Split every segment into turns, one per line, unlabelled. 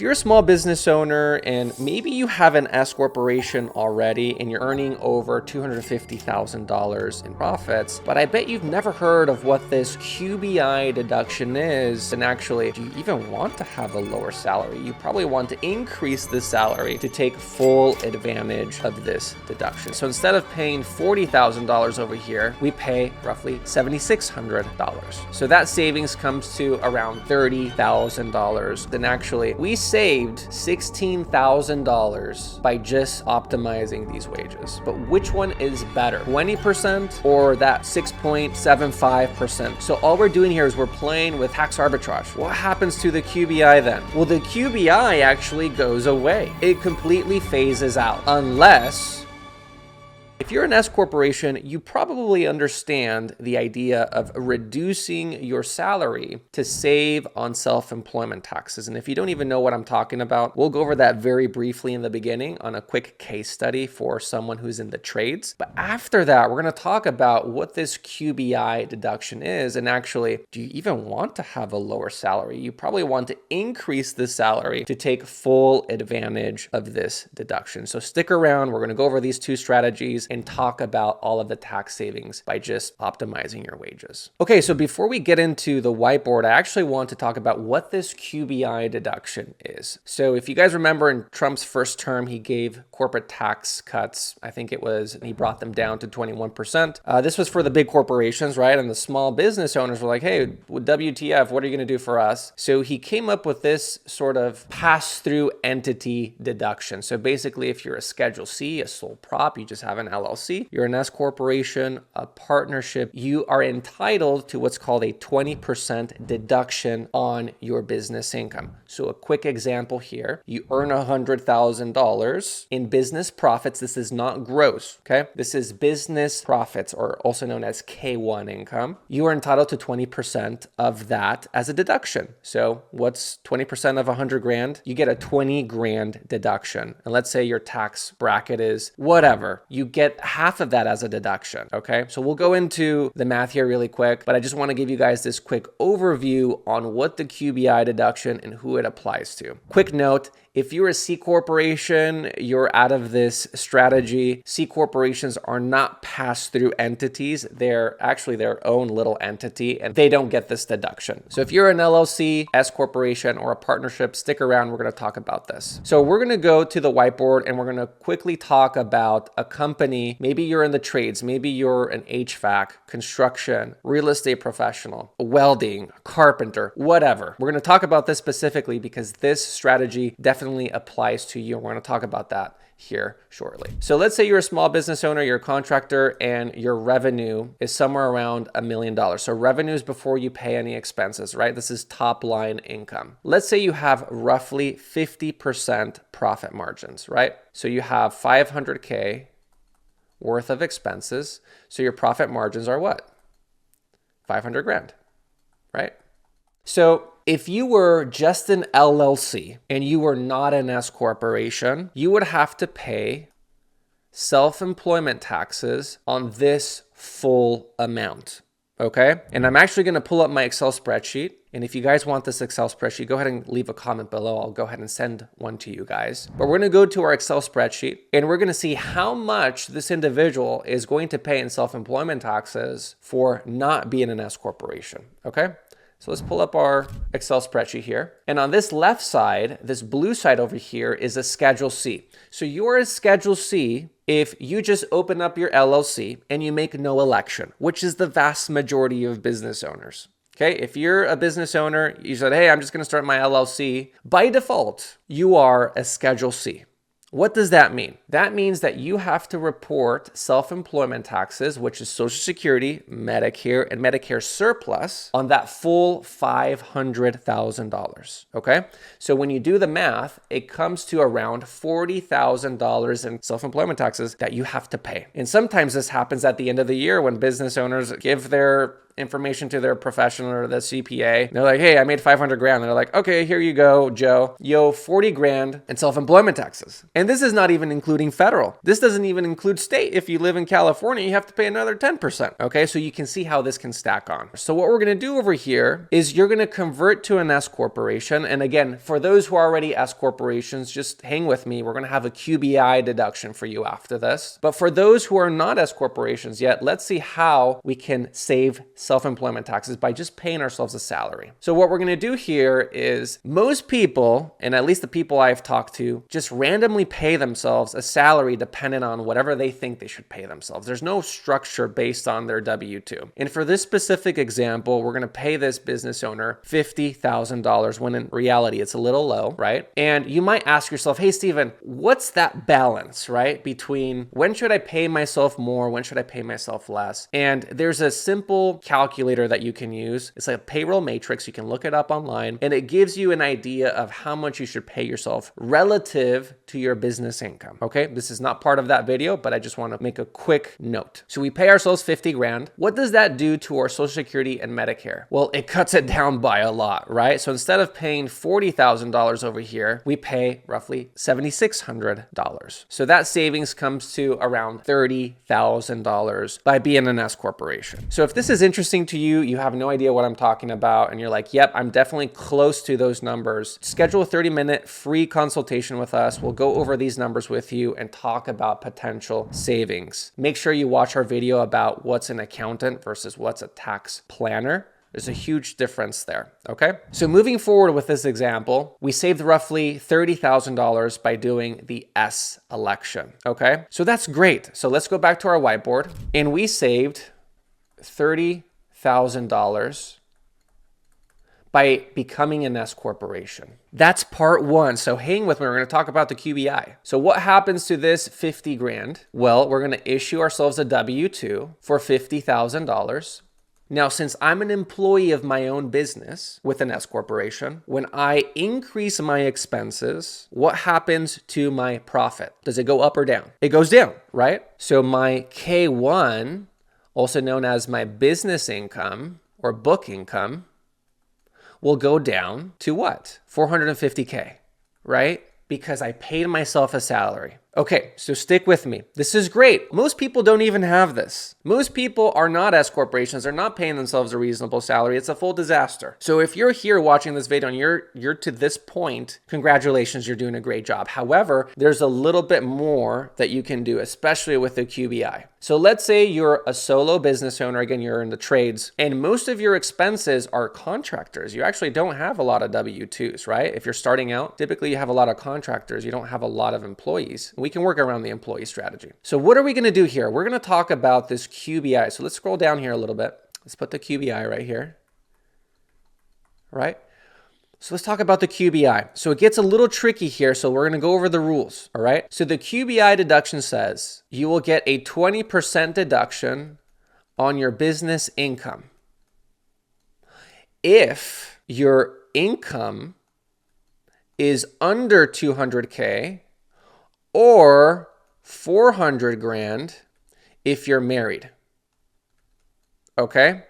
If you're a small business owner and maybe you have an S corporation already and you're earning over $250,000 in profits, but I bet you've never heard of what this QBI deduction is. And actually, do you even want to have a lower salary? You probably want to increase the salary to take full advantage of this deduction. So instead of paying $40,000 over here, we pay roughly $7,600. So that savings comes to around $30,000. Then actually, we saved $16,000 by just optimizing these wages. But which one is better, 20% or that 6.75%? So all we're doing here is we're playing with tax arbitrage. What happens to the QBI then? Well, the QBI actually goes away. It completely phases out unless if you're an S corporation, you probably understand the idea of reducing your salary to save on self-employment taxes. And if you don't even know what I'm talking about, we'll go over that very briefly in the beginning on a quick case study for someone who's in the trades. But after that, we're going to talk about what this QBI deduction is. And actually, do you even want to have a lower salary? You probably want to increase the salary to take full advantage of this deduction. So stick around. We're going to go over these two strategies and talk about all of the tax savings by just optimizing your wages. Okay, so before we get into the whiteboard, I actually want to talk about what this QBI deduction is. So if you guys remember in Trump's first term, he gave corporate tax cuts. I think it was, he brought them down to 21%. This was for the big corporations, right? And the small business owners were like, hey, WTF, what are you going to do for us? So he came up with this sort of pass-through entity deduction. So basically, if you're a Schedule C, a sole prop, you just have an LLC, you're an S corporation, a partnership, you are entitled to what's called a 20% deduction on your business income. So a quick example here, you earn $100,000 in business profits. This is not gross, okay? This is business profits, or also known as K1 income. You are entitled to 20% of that as a deduction. So what's 20% of 100 grand? You get a 20 grand deduction. And let's say your tax bracket is whatever, you get half of that as a deduction, okay? So we'll go into the math here really quick, but I just want to give you guys this quick overview on what the QBI deduction and who it applies to. Quick note, if you're a C corporation, you're out of this strategy. C corporations are not pass-through entities. They're actually their own little entity and they don't get this deduction. So if you're an LLC, S corporation, or a partnership, stick around. We're going to talk about this. So we're going to go to the whiteboard and we're going to quickly talk about a company. Maybe you're in the trades. Maybe you're an HVAC, construction, real estate professional, welding, carpenter, whatever. We're going to talk about this specifically because this strategy definitely applies to you. We're going to talk about that here shortly. So let's say you're a small business owner, you're a contractor, and your revenue is somewhere around $1 million. So revenue is before you pay any expenses, right? This is top line income. Let's say you have roughly 50% profit margins, right? So you have 500K worth of expenses. So your profit margins are what? 500 grand, right? So if you were just an LLC and you were not an S corporation, you would have to pay self-employment taxes on this full amount, okay? And I'm actually going to pull up my Excel spreadsheet. And if you guys want this Excel spreadsheet, go ahead and leave a comment below. I'll go ahead and send one to you guys. But we're going to go to our Excel spreadsheet and we're going to see how much this individual is going to pay in self-employment taxes for not being an S corporation, okay? So let's pull up our Excel spreadsheet here. And on this left side, this blue side over here is a Schedule C. So you're a Schedule C if you just open up your LLC and you make no election, which is the vast majority of business owners. Okay, if you're a business owner, you said, hey, I'm just going to start my LLC. By default, you are a Schedule C. What does that mean? That means that you have to report self-employment taxes, which is Social Security, Medicare, and Medicare surplus on that full $500,000, okay? So when you do the math, it comes to around $40,000 in self-employment taxes that you have to pay. And sometimes this happens at the end of the year when business owners give their information to their professional or the CPA. They're like, hey, I made 500 grand. They're like, okay, here you go, Joe. You owe 40 grand in self-employment taxes. And this is not even including federal. This doesn't even include state. If you live in California, you have to pay another 10%. Okay, so you can see how this can stack on. So what we're gonna do over here is you're gonna convert to an S corporation. And again, for those who are already S corporations, just hang with me. We're gonna have a QBI deduction for you after this. But for those who are not S corporations yet, let's see how we can save self-employment taxes by just paying ourselves a salary. So what we're gonna do here is most people, and at least the people I've talked to, just randomly pay themselves a salary dependent on whatever they think they should pay themselves. There's no structure based on their W-2. And for this specific example, we're gonna pay this business owner $50,000 when in reality it's a little low, right? And you might ask yourself, hey, Steven, what's that balance, right? Between when should I pay myself more, when should I pay myself less? And there's a simple calculator that you can use. It's like a payroll matrix. You can look it up online and it gives you an idea of how much you should pay yourself relative to your business income. Okay, this is not part of that video, but I just want to make a quick note. So we pay ourselves 50 grand. What does that do to our Social Security and Medicare? Well, it cuts it down by a lot, right? So instead of paying $40,000 over here, we pay roughly $7,600. So that savings comes to around $30,000 by being an S corporation. So if this is interesting to you, you have no idea what I'm talking about, and you're like, yep, I'm definitely close to those numbers, schedule a 30-minute free consultation with us. We'll go over these numbers with you and talk about potential savings. Make sure you watch our video about what's an accountant versus what's a tax planner. There's a huge difference there, okay? So moving forward with this example, we saved roughly $30,000 by doing the S election, okay? So that's great. So let's go back to our whiteboard, and we saved $30,000 by becoming an S corporation. That's part one. So hang with me. We're going to talk about the QBI. So what happens to this 50 grand? Well, we're going to issue ourselves a W-2 for $50,000. Now, since I'm an employee of my own business with an S corporation, when I increase my expenses, what happens to my profit? Does it go up or down? It goes down, right? So my K1, also known as my business income or book income, will go down to what? 450K, right? Because I paid myself a salary. Okay, so stick with me. This is great. Most people don't even have this. Most people are not S corporations. They're not paying themselves a reasonable salary. It's a full disaster. So if you're here watching this video and you're to this point, congratulations, you're doing a great job. However, there's a little bit more that you can do, especially with the QBI. So let's say you're a solo business owner. Again, you're in the trades, and most of your expenses are contractors. You actually don't have a lot of W-2s, right? If you're starting out, typically you have a lot of contractors. You don't have a lot of employees. We can work around the employee strategy. So what are we going to do here? We're going to talk about this QBI. So let's scroll down here a little bit. Let's put the QBI right here. Right? So let's talk about the QBI. So it gets a little tricky here. So we're going to go over the rules. All right. So the QBI deduction says you will get a 20% deduction on your business income if your income is under 200K or 400 grand if you're married. Okay?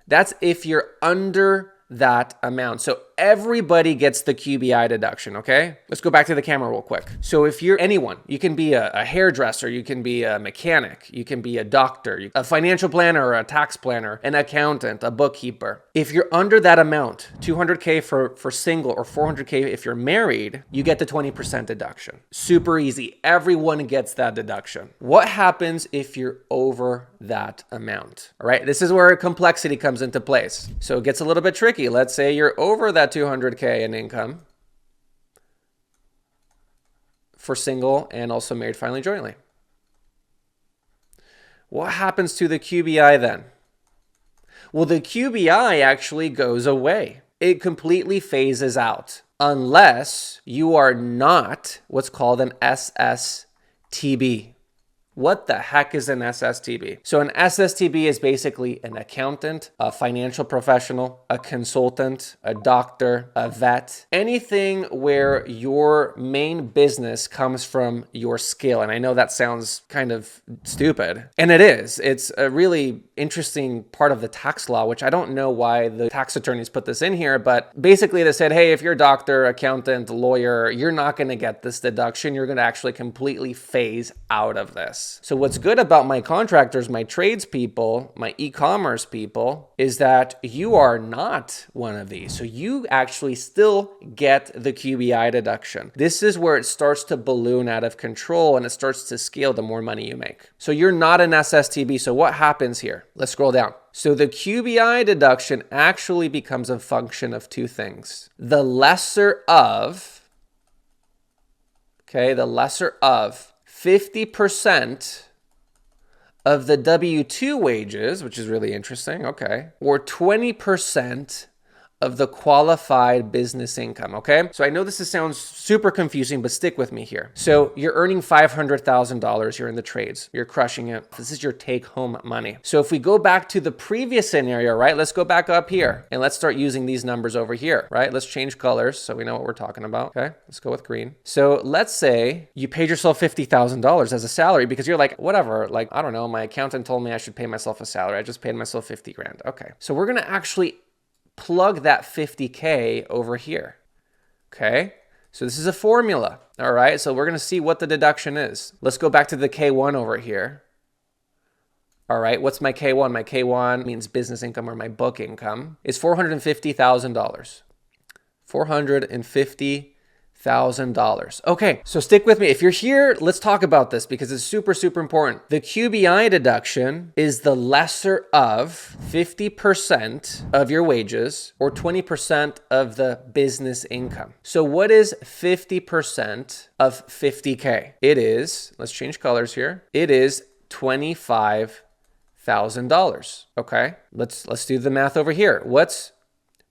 That's if you're under that amount. So everybody gets the QBI deduction, okay? Let's go back to the camera real quick. So if you're anyone, you can be a hairdresser, you can be a mechanic, you can be a doctor, a financial planner or a tax planner, an accountant, a bookkeeper. If you're under that amount, 200K for single or 400K if you're married, you get the 20% deduction. Super easy. Everyone gets that deduction. What happens if you're over that amount? All right, this is where complexity comes into place. So it gets a little bit tricky. Let's say you're over that 200K in income for single and also married filing jointly. What happens to the QBI then? Well, the QBI actually goes away. It completely phases out unless you are not what's called an SSTB. What the heck is an SSTB? So an SSTB is basically an accountant, a financial professional, a consultant, a doctor, a vet, anything where your main business comes from your skill. And I know that sounds kind of stupid, and it is. It's a really interesting part of the tax law, which I don't know why the tax attorneys put this in here, but basically they said, hey, if you're a doctor, accountant, lawyer, you're not going to get this deduction. You're going to actually completely phase out of this. So what's good about my contractors, my tradespeople, my e-commerce people, is that you are not one of these. So you actually still get the QBI deduction. This is where it starts to balloon out of control and it starts to scale the more money you make. So you're not an SSTB. So what happens here? Let's scroll down. So the QBI deduction actually becomes a function of two things. The lesser of 50% of the W-2 wages, which is really interesting, okay, or 20% of the qualified business income, okay? So I know this sounds super confusing, but stick with me here. So you're earning $500,000, you're in the trades, you're crushing it. This is your take-home money. So if we go back to the previous scenario, right? Let's go back up here and let's start using these numbers over here, right? Let's change colors so we know what we're talking about, okay? Let's go with green. So let's say you paid yourself $50,000 as a salary because you're like, whatever, like, I don't know, my accountant told me I should pay myself a salary. I just paid myself 50 grand. Okay. So we're gonna actually plug that 50K over here, okay? So this is a formula, all right? So we're gonna see what the deduction is. Let's go back to the K1 over here. All right, what's my K1? My K1 means business income, or my book income is $450,000. $450,000. Okay, so stick with me. If you're here, let's talk about this because it's super, super important. The QBI deduction is the lesser of 50% of your wages or 20% of the business income. So what is 50% of 50K? It is, let's change colors here. It is $25,000. Okay, let's do the math over here. What's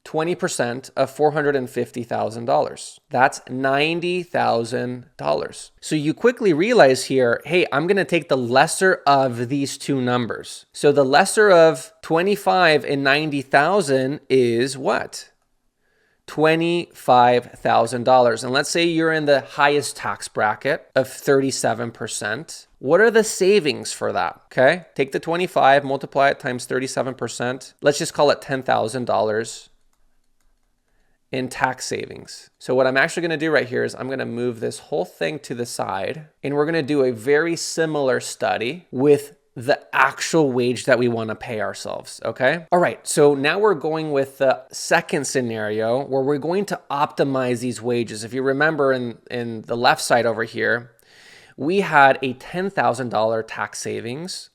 20% of $450,000? That's $90,000. So you quickly realize here, hey, I'm going to take the lesser of these two numbers. So the lesser of 25 and 90,000 is what? $25,000. And let's say you're in the highest tax bracket of 37%. What are the savings for that? Okay, take the 25, multiply it times 37%. Let's just call it $10,000 in tax savings. So what I'm actually going to do right here is I'm going to move this whole thing to the side, and we're going to do a very similar study with the actual wage that we want to pay ourselves, okay? All right, so now we're going with the second scenario where we're going to optimize these wages. If you remember in the left side over here, we had a $10,000 tax savings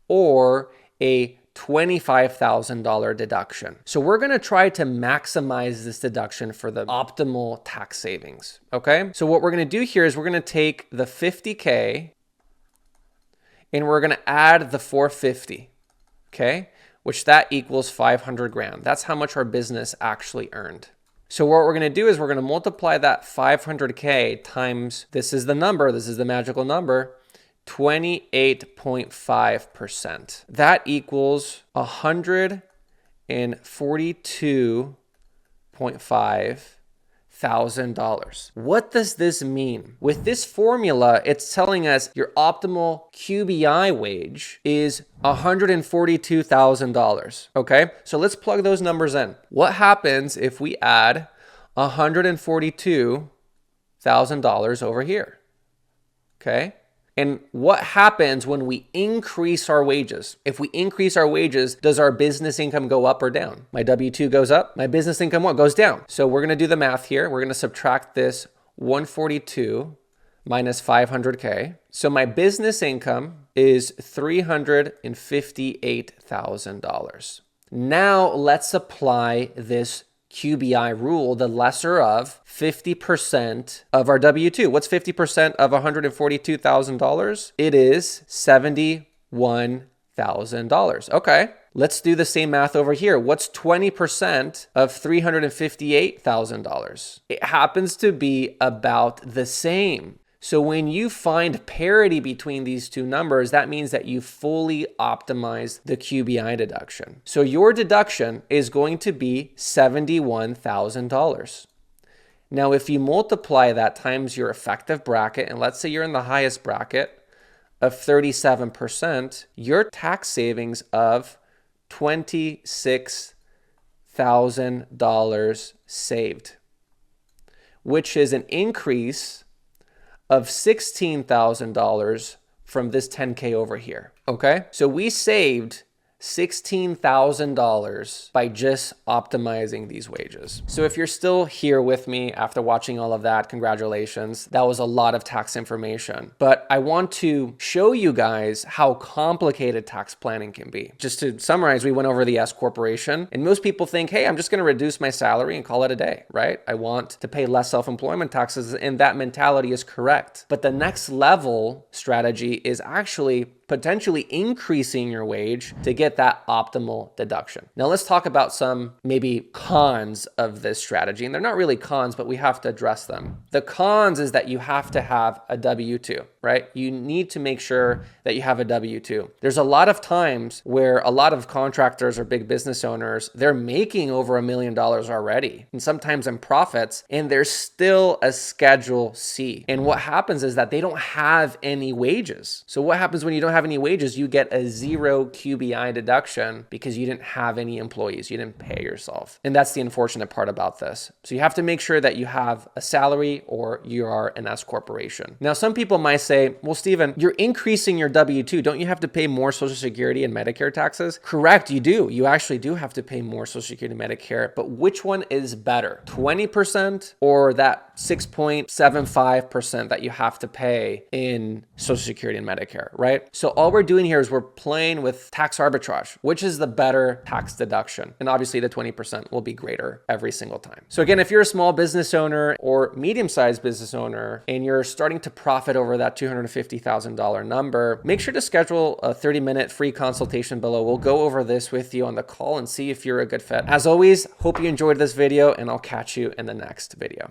or a $25,000 deduction. So we're going to try to maximize this deduction for the optimal tax savings, okay? So what we're going to do here is we're going to take the 50K and we're going to add the 450, okay? Which that equals 500 grand. That's how much our business actually earned. So what we're going to do is we're going to multiply that 500K times, this is the number, this is the magical number, 28.5%. That equals $142,500. What does this mean? With this formula, it's telling us your optimal QBI wage is $142,000. Okay, so let's plug those numbers in. What happens if we add $142,000 over here? Okay. And what happens when we increase our wages? If we increase our wages, does our business income go up or down? My W-2 goes up, my business income what? Goes down. So we're gonna do the math here. We're gonna subtract this 142 minus 500K. So my business income is $358,000. Now let's apply this QBI rule, the lesser of 50% of our W-2. What's 50% of $142,000? It is $71,000. Okay, let's do the same math over here. What's 20% of $358,000? It happens to be about the same. So when you find parity between these two numbers, that means that you fully optimized the QBI deduction. So your deduction is going to be $71,000. Now, if you multiply that times your effective bracket, and let's say you're in the highest bracket of 37%, your tax savings of $26,000 saved, which is an increase of $16,000 from this 10K over here, okay? So we saved $16,000 by just optimizing these wages. So if you're still here with me after watching all of that, congratulations. That was a lot of tax information. But I want to show you guys how complicated tax planning can be. Just to summarize, we went over the S corporation, and most people think, hey, I'm just gonna reduce my salary and call it a day, right? I want to pay less self-employment taxes, and that mentality is correct. But the next level strategy is actually potentially increasing your wage to get that optimal deduction. Now let's talk about some maybe cons of this strategy. And they're not really cons, but we have to address them. The cons is that you have to have a W-2, right? You need to make sure that you have a W-2. There's a lot of times where a lot of contractors or big business owners, they're making over $1 million already, and sometimes in profits, and there's still a Schedule C. And what happens is that they don't have any wages. So what happens when you don't have any wages? You get a 0 QBI deduction because you didn't have any employees. You didn't pay yourself. And that's the unfortunate part about this. So you have to make sure that you have a salary or you are an S corporation. Now, some people might say, well, Steven, you're increasing your W-2. Don't you have to pay more Social Security and Medicare taxes? Correct, you do. You actually do have to pay more Social Security and Medicare, but which one is better? 20% or that 6.75% that you have to pay in Social Security and Medicare, right? So all we're doing here is we're playing with tax arbitrage, which is the better tax deduction. And obviously the 20% will be greater every single time. So again, if you're a small business owner or medium-sized business owner and you're starting to profit over that $250,000 number, make sure to schedule a 30-minute free consultation below. We'll go over this with you on the call and see if you're a good fit. As always, hope you enjoyed this video, and I'll catch you in the next video.